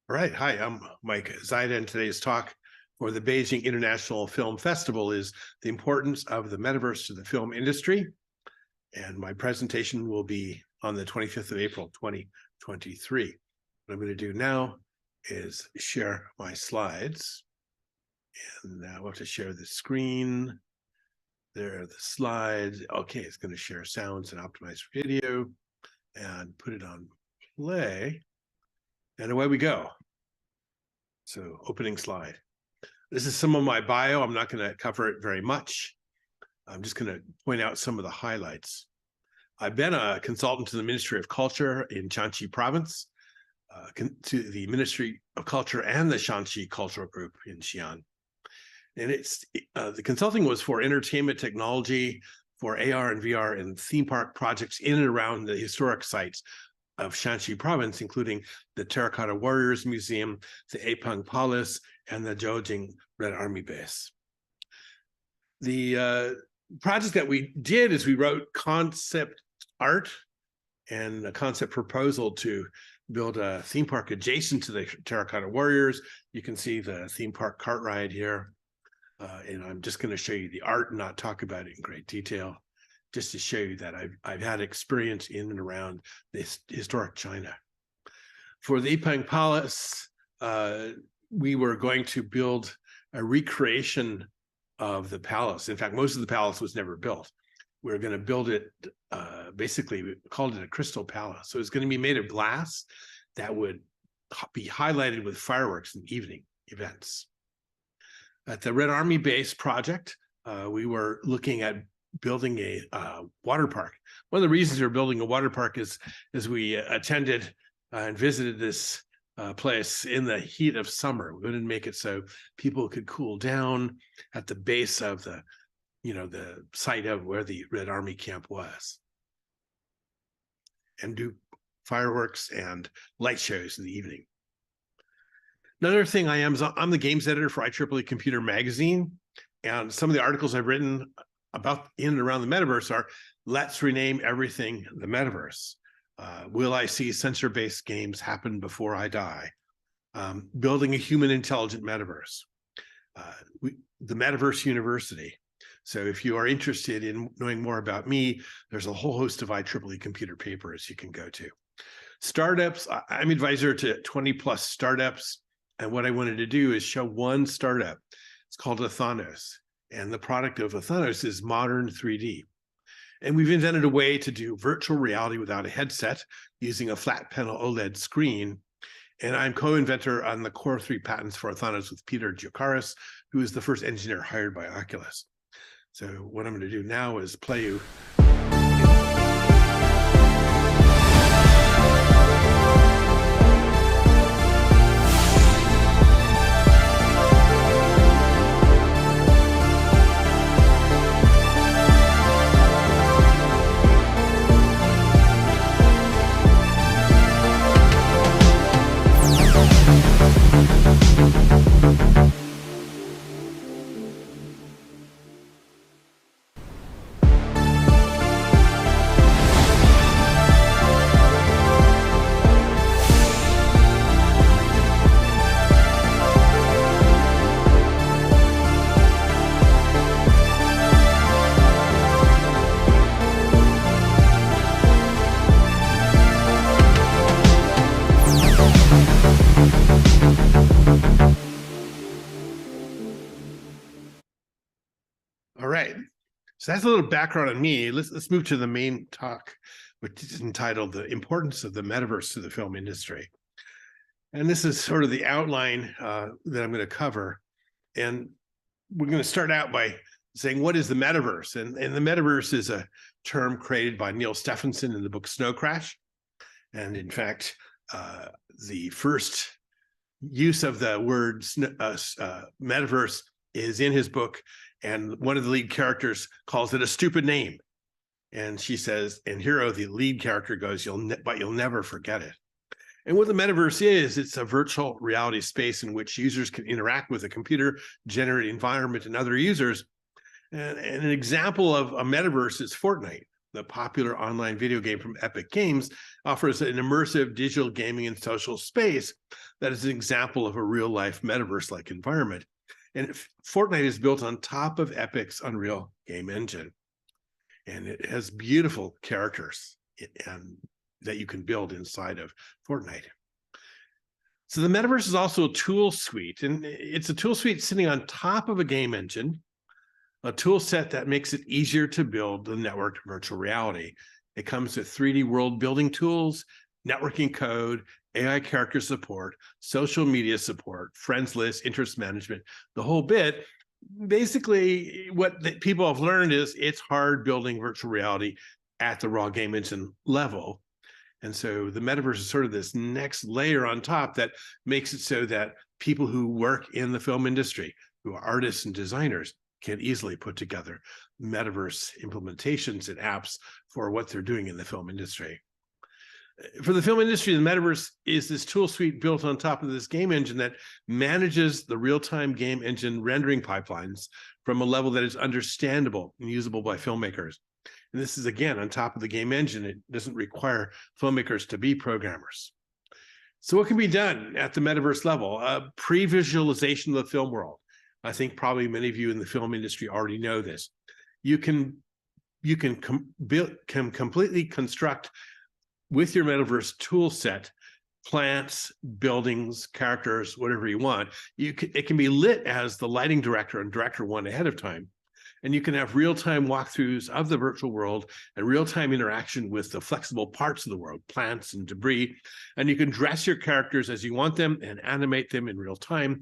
All right. Hi, I'm Mike Zaida, and today's talk for the Beijing International Film Festival is the importance of the metaverse to the film industry. And my presentation will be on the 25th of April, 2023. What I'm going to do now is share my slides. And I want to share the screen. There are the slides. Okay, it's going to share sounds and optimize video and put it on play. And away we go. So opening slide. This is some of my bio. I'm not going to cover it very much. I'm just going to point out some of the highlights. I've been a consultant to the Ministry of Culture in Shanxi Province, to the Ministry of Culture and the Shanxi Cultural Group in Xi'an. And the consulting was for entertainment technology, for AR and VR and theme park projects in and around the historic sites of Shanxi Province, including the Terracotta Warriors Museum, the Apeng Palace, and the Beijing Red Army Base. The project that we did is we wrote concept art and a concept proposal to build a theme park adjacent to the Terracotta Warriors. You can see the theme park cart ride here. And I'm just going to show you the art and not talk about it in great detail, just to show you that I've had experience in and around this historic China. For the Apeng Palace, we were going to build a recreation of the palace. In fact, most of the palace was never built. We were going to build it, basically, we called it a crystal palace. So it's going to be made of glass that would be highlighted with fireworks in evening events. At the Red Army Base project, we were looking at building a water park. One of the reasons we're building a water park is we attended and visited this place in the heat of summer. We wouldn't make it so people could cool down at the base of the site of where the Red Army camp was, and do fireworks and light shows in the evening. Another thing I'm the games editor for IEEE Computer Magazine, and some of the articles I've written about in and around the metaverse are, let's rename everything the metaverse. Will I see sensor-based games happen before I die? Building a human intelligent metaverse. The Metaverse University. So if you are interested in knowing more about me, there's a whole host of IEEE computer papers you can go to. Startups, I'm advisor to 20 plus startups. And what I wanted to do is show one startup. It's called Athanos. And the product of Athanos is modern 3D. And we've invented a way to do virtual reality without a headset using a flat panel OLED screen. And I'm co-inventor on the core 3 patents for Athanos with Peter Giocaris, who is the first engineer hired by Oculus. So what I'm going to do now is play you. All right, so that's a little background on me. Let's move to the main talk, which is entitled "The Importance of the Metaverse to the Film Industry." And this is sort of the outline that I'm going to cover. And we're going to start out by saying, what is the metaverse? And the metaverse is a term created by Neil Stephenson in the book Snow Crash. And in fact, the first use of the word metaverse is in his book, and one of the lead characters calls it a stupid name. And she says, and Hero, the lead character, goes, but you'll never forget it. And what the metaverse is, it's a virtual reality space in which users can interact with a computer-generated environment and other users. And an example of a metaverse is Fortnite. the popular online video game from Epic Games, offers an immersive digital gaming and social space that is an example of a real-life metaverse-like environment. And Fortnite is built on top of Epic's Unreal game engine. And it has beautiful characters that you can build inside of Fortnite. So the Metaverse is also a tool suite, and it's a tool suite sitting on top of a game engine, a tool set that makes it easier to build the networked virtual reality. It comes with 3D world building tools, networking code, AI character support, social media support, friends list, interest management, the whole bit. Basically, what people have learned is it's hard building virtual reality at the raw game engine level. And so the metaverse is sort of this next layer on top that makes it so that people who work in the film industry, who are artists and designers, can easily put together metaverse implementations and apps for what they're doing in the film industry. For the film industry, the metaverse is this tool suite built on top of this game engine that manages the real-time game engine rendering pipelines from a level that is understandable and usable by filmmakers. And this is, again, on top of the game engine. It doesn't require filmmakers to be programmers. So what can be done at the metaverse level? Pre-visualization of the film world. I think probably many of you in the film industry already know this. You can completely construct with your metaverse tool set plants, buildings, characters, whatever you want. It can be lit as the lighting director and director one ahead of time. And you can have real-time walkthroughs of the virtual world and real-time interaction with the flexible parts of the world, plants and debris. And you can dress your characters as you want them and animate them in real time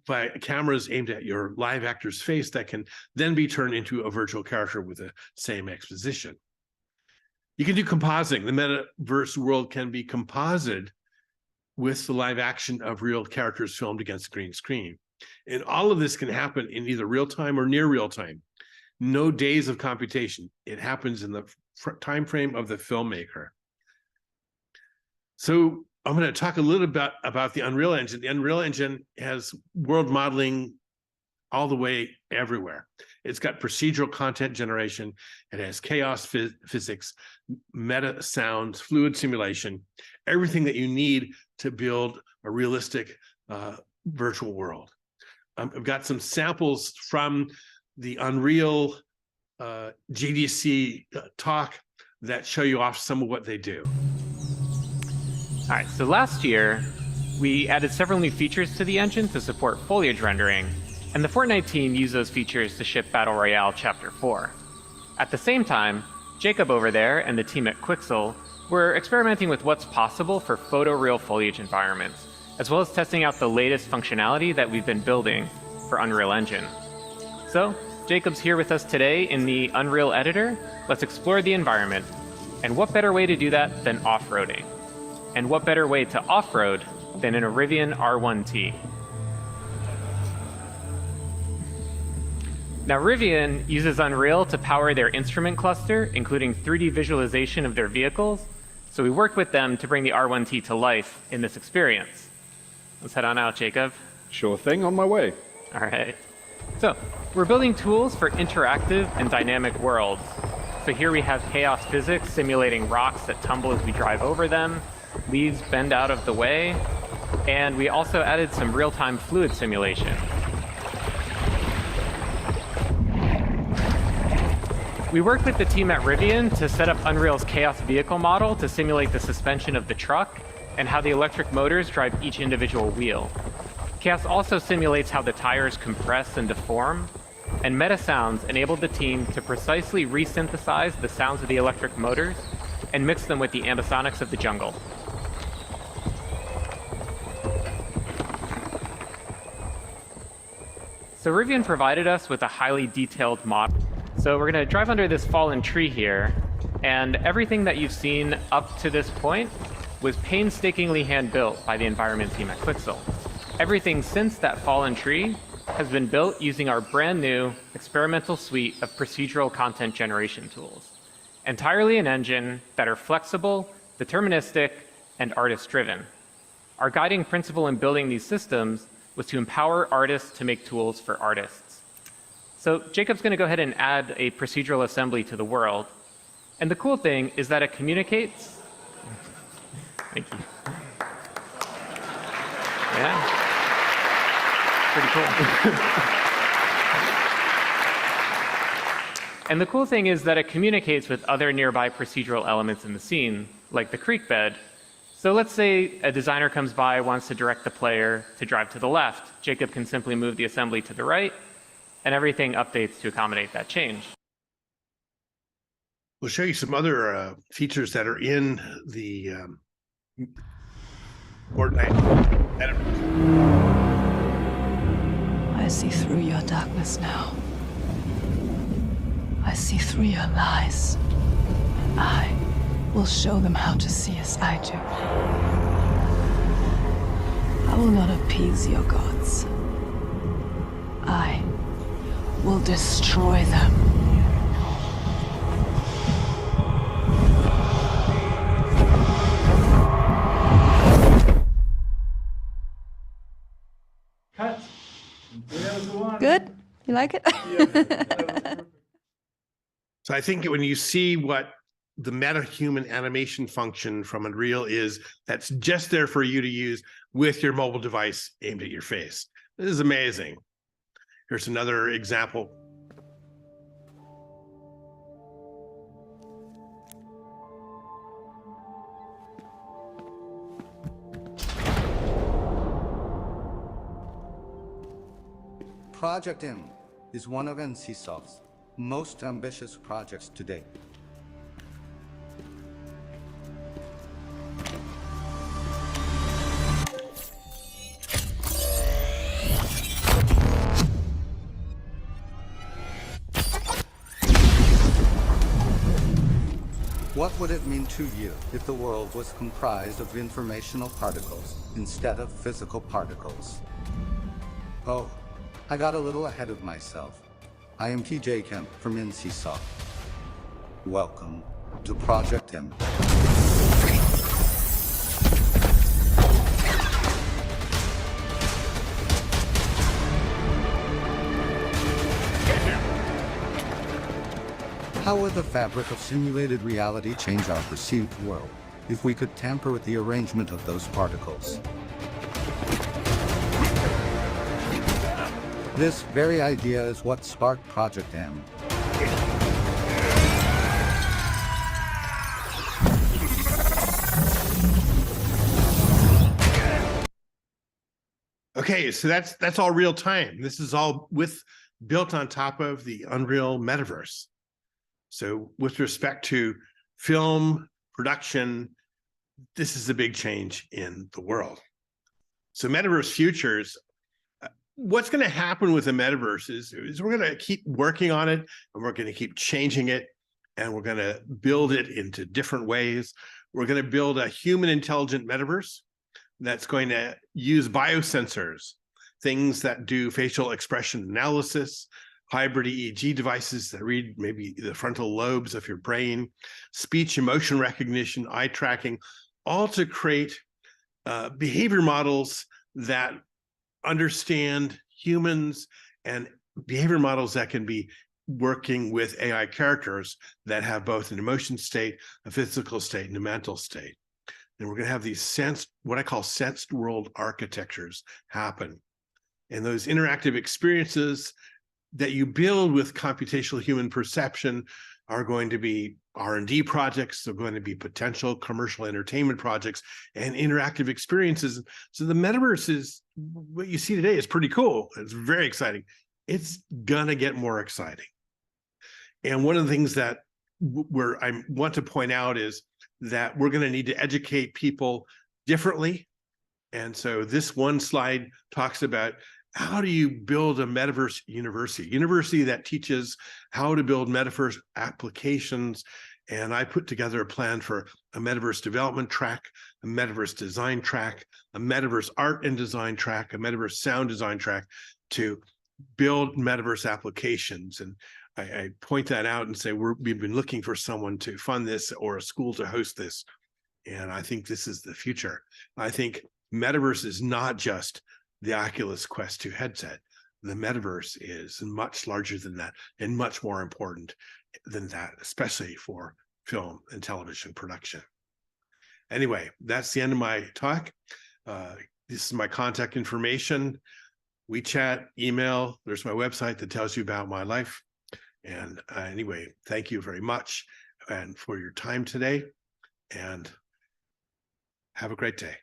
by cameras aimed at your live actor's face that can then be turned into a virtual character with the same exposition. You can do compositing. The metaverse world can be composited with the live action of real characters filmed against the green screen. And all of this can happen in either real time or near real time. No days of computation. It happens in the time frame of the filmmaker. So I'm going to talk a little bit about the Unreal Engine. The Unreal Engine has world modeling all the way everywhere. It's got procedural content generation. It has chaos physics, meta sounds, fluid simulation, everything that you need to build a realistic virtual world. I've got some samples from the Unreal GDC talk that show you off some of what they do. All right, so last year, we added several new features to the engine to support foliage rendering, and the Fortnite team used those features to ship Battle Royale Chapter 4. At the same time, Jacob over there and the team at Quixel were experimenting with what's possible for photoreal foliage environments, as well as testing out the latest functionality that we've been building for Unreal Engine. So, Jacob's here with us today in the Unreal Editor. Let's explore the environment. And what better way to do that than off-roading? And what better way to off-road than in a Rivian R1T? Now, Rivian uses Unreal to power their instrument cluster, including 3D visualization of their vehicles. So we worked with them to bring the R1T to life in this experience. Let's head on out, Jacob. Sure thing, on my way. All right. So we're building tools for interactive and dynamic worlds. So here we have chaos physics simulating rocks that tumble as we drive over them, leaves bend out of the way, and we also added some real-time fluid simulation. We worked with the team at Rivian to set up Unreal's chaos vehicle model to simulate the suspension of the truck and how the electric motors drive each individual wheel. Chaos also simulates how the tires compress and deform, and Meta Sounds enabled the team to precisely resynthesize the sounds of the electric motors and mix them with the ambisonics of the jungle. So Rivian provided us with a highly detailed model. So we're going to drive under this fallen tree here, and everything that you've seen up to this point was painstakingly hand-built by the environment team at Quixel. Everything since that fallen tree has been built using our brand new experimental suite of procedural content generation tools, entirely an engine that are flexible, deterministic, and artist-driven. Our guiding principle in building these systems was to empower artists to make tools for artists. So Jacob's going to go ahead and add a procedural assembly to the world. And the cool thing is that it communicates. Thank you. Yeah. Pretty cool. And the cool thing is that it communicates with other nearby procedural elements in the scene, like the creek bed. So let's say a designer comes by, wants to direct the player to drive to the left. Jacob can simply move the assembly to the right, and everything updates to accommodate that change. We'll show you some other features that are in the Fortnite Metaverse. I see through your darkness now. I see through your lies. I will show them how to see as I do. I will not appease your gods. I will destroy them. Cut. That was the one. Good? You like it? So I think when you see what the meta-human animation function from Unreal is, that's just there for you to use with your mobile device aimed at your face. This is amazing. Here's another example. Project M is one of NCSoft's most ambitious projects to date. What would it mean to you if the world was comprised of informational particles instead of physical particles? Oh, I got a little ahead of myself. I am TJ Kemp from NCSoft. Welcome to Project M. How would the fabric of simulated reality change our perceived world if we could tamper with the arrangement of those particles? This very idea is what sparked Project M. Okay, so that's all real time. This is all built on top of the Unreal Metaverse. So with respect to film production, this is a big change in the world. So Metaverse Futures, what's going to happen with the Metaverse is we're going to keep working on it, and we're going to keep changing it, and we're going to build it into different ways. We're going to build a human intelligent Metaverse that's going to use biosensors, things that do facial expression analysis, hybrid EEG devices that read maybe the frontal lobes of your brain, speech and motion recognition, eye tracking, all to create behavior models that understand humans, and behavior models that can be working with AI characters that have both an emotion state, a physical state, and a mental state. And we're going to have these what I call sensed world architectures happen. And those interactive experiences that you build with computational human perception are going to be R&D projects. They're going to be potential commercial entertainment projects and interactive experiences. So the metaverse is what you see today is pretty cool. It's very exciting. It's gonna get more exciting. And one of the things that I want to point out is that we're going to need to educate people differently. And so this one slide talks about how do you build a metaverse university that teaches how to build metaverse applications. And I put together a plan for a metaverse development track, a metaverse design track, a metaverse art and design track, a metaverse sound design track to build metaverse applications. And I point that out and say, we've been looking for someone to fund this or a school to host this. And I think this is the future. I think metaverse is not just the Oculus Quest 2 headset. The metaverse is much larger than that and much more important than that, especially for film and television production. Anyway, that's the end of my talk. This is my contact information, WeChat, email. There's my website that tells you about my life. And anyway, thank you very much and for your time today, and have a great day.